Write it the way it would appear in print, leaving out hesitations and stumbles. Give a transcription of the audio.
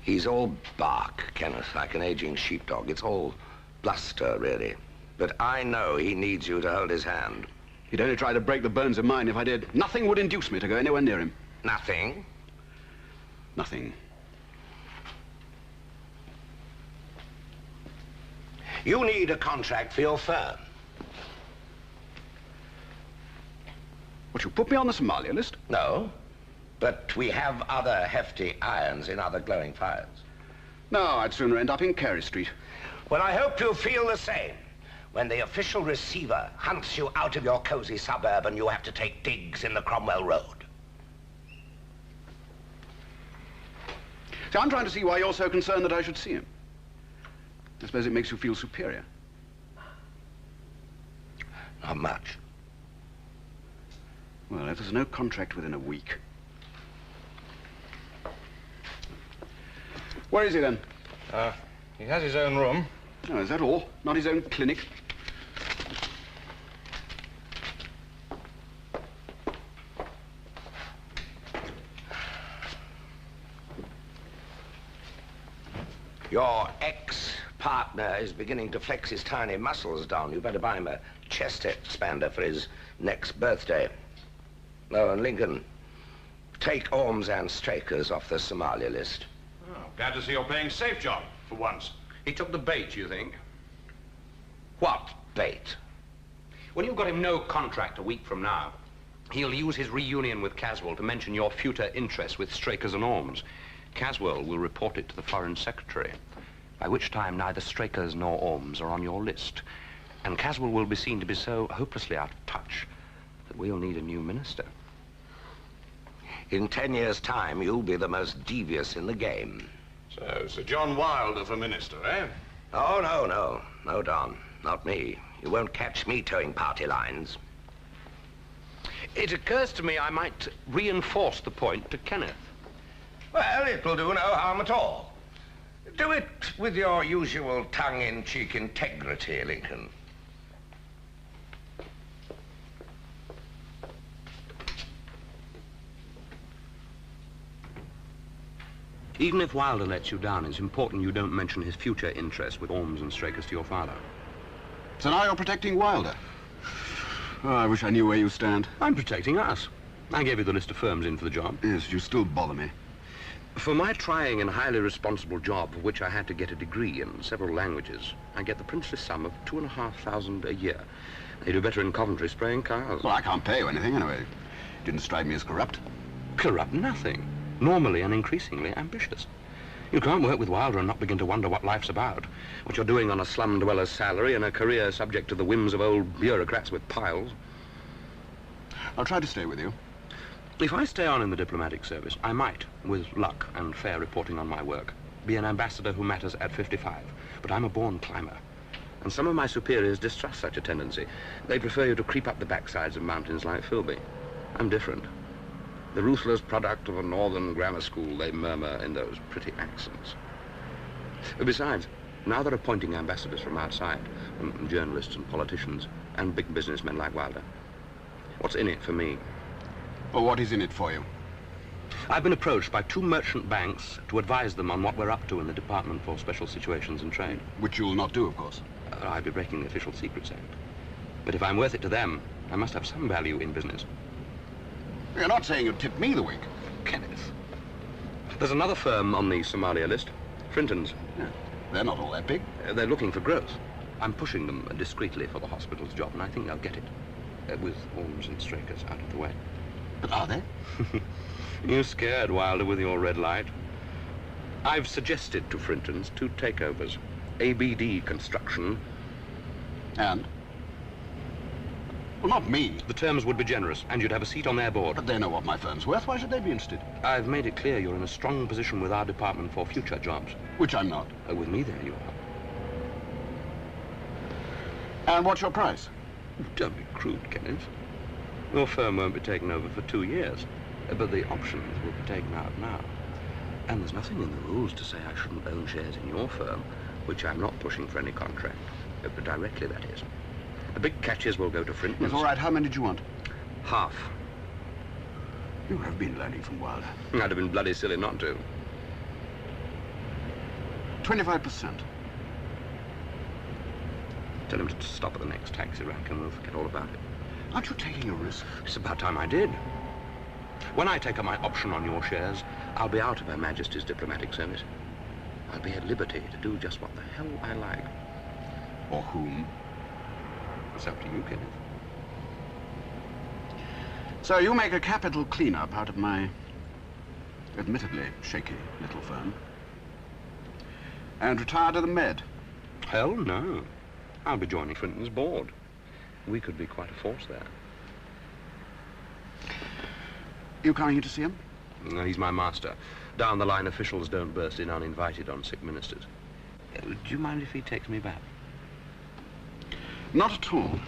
He's all bark, Kenneth, like an aging sheepdog. It's all bluster, really. But I know he needs you to hold his hand. He'd only try to break the bones of mine if I did. Nothing would induce me to go anywhere near him. Nothing? Nothing. You need a contract for your firm. What, you put me on the Somalia list? No, but we have other hefty irons in other glowing fires. No, I'd sooner end up in Carey Street. Well, I hope you'll feel the same when the official receiver hunts you out of your cozy suburb and you have to take digs in the Cromwell Road. See, I'm trying to see why you're so concerned that I should see him. I suppose it makes you feel superior. Not much. Well, if there's no contract within a week. Where is he then? He has his own room. Oh, is that all? Not his own clinic? Your ex-partner is beginning to flex his tiny muscles down. You better buy him a chest expander for his next birthday. Oh, and Lincoln, take Ormes and Strakers off the Somalia list. Oh, glad to see you're playing safe, John, for once. He took the bait, you think? What bait? When you've got him no contract a week from now, he'll use his reunion with Caswell to mention your future interests with Strakers and Ormes. Caswell will report it to the Foreign Secretary, by which time neither Strakers nor Ormes are on your list. And Caswell will be seen to be so hopelessly out of touch that we'll need a new minister. In 10 years' time, you'll be the most devious in the game. So, Sir John Wilder for minister, eh? Oh, no. No, Don. Not me. You won't catch me towing party lines. It occurs to me I might reinforce the point to Kenneth. Well, it'll do no harm at all. Do it with your usual tongue-in-cheek integrity, Lincoln. Even if Wilder lets you down, it's important you don't mention his future interest with Ormes and Strakers to your father. So now you're protecting Wilder? Oh, I wish I knew where you stand. I'm protecting us. I gave you the list of firms in for the job. Yes, you still bother me. For my trying and highly responsible job, for which I had to get a degree in several languages, I get the princely sum of $2,500 a year. They do better in Coventry spraying cars. Well, I can't pay you anything anyway. Didn't strike me as corrupt. Corrupt nothing. Normally and increasingly ambitious. You can't work with Wilder and not begin to wonder what life's about. What you're doing on a slum dweller's salary and a career subject to the whims of old bureaucrats with piles. I'll try to stay with you. If I stay on in the diplomatic service, I might, with luck and fair reporting on my work, be an ambassador who matters at 55. But I'm a born climber. And some of my superiors distrust such a tendency. They prefer you to creep up the backsides of mountains like Philby. I'm different. The ruthless product of a northern grammar school, they murmur in those pretty accents. Besides, now they're appointing ambassadors from outside, journalists and politicians, and big businessmen like Wilder. What's in it for me? Well, what is in it for you? I've been approached by 2 merchant banks to advise them on what we're up to in the Department for Special Situations and Trade. Which you'll not do, of course. I'd be breaking the Official Secrets Act. But if I'm worth it to them, I must have some value in business. You're not saying you'd tip me the wink. Kenneth. There's another firm on the Somalia list, Frinton's. Yeah, they're not all that big. They're looking for growth. I'm pushing them discreetly for the hospital's job, and I think they'll get it, with Ormes and Strakers out of the way. But are they? You scared Wilder with your red light. I've suggested to Frinton's 2 takeovers. ABD construction. And? Well, not me. The terms would be generous, and you'd have a seat on their board. But they know what my firm's worth. Why should they be interested? I've made it clear you're in a strong position with our department for future jobs. Which I'm not. With me, there you are. And what's your price? Don't be crude, Kenneth. Your firm won't be taken over for 2 years, but the options will be taken out now. And there's nothing in the rules to say I shouldn't own shares in your firm, which I'm not pushing for any contract. Directly, that is. The big catches will go to Frinton's. Yes, all right. How many did you want? Half. You have been learning from Wilder. I'd have been bloody silly not to. 25%. Tell him to stop at the next taxi rank and we'll forget all about it. Aren't you taking a risk? It's about time I did. When I take up my option on your shares, I'll be out of Her Majesty's diplomatic service. I'll be at liberty to do just what the hell I like. Or whom? It's up to you, Kenneth. So you make a capital clean-up out of my admittedly shaky little firm and retire to the Med. Hell no. I'll be joining Frinton's board. We could be quite a force there. You coming here to see him? No, he's my master. Down the line, officials don't burst in uninvited on sick ministers. Do you mind if he takes me back? Not at all.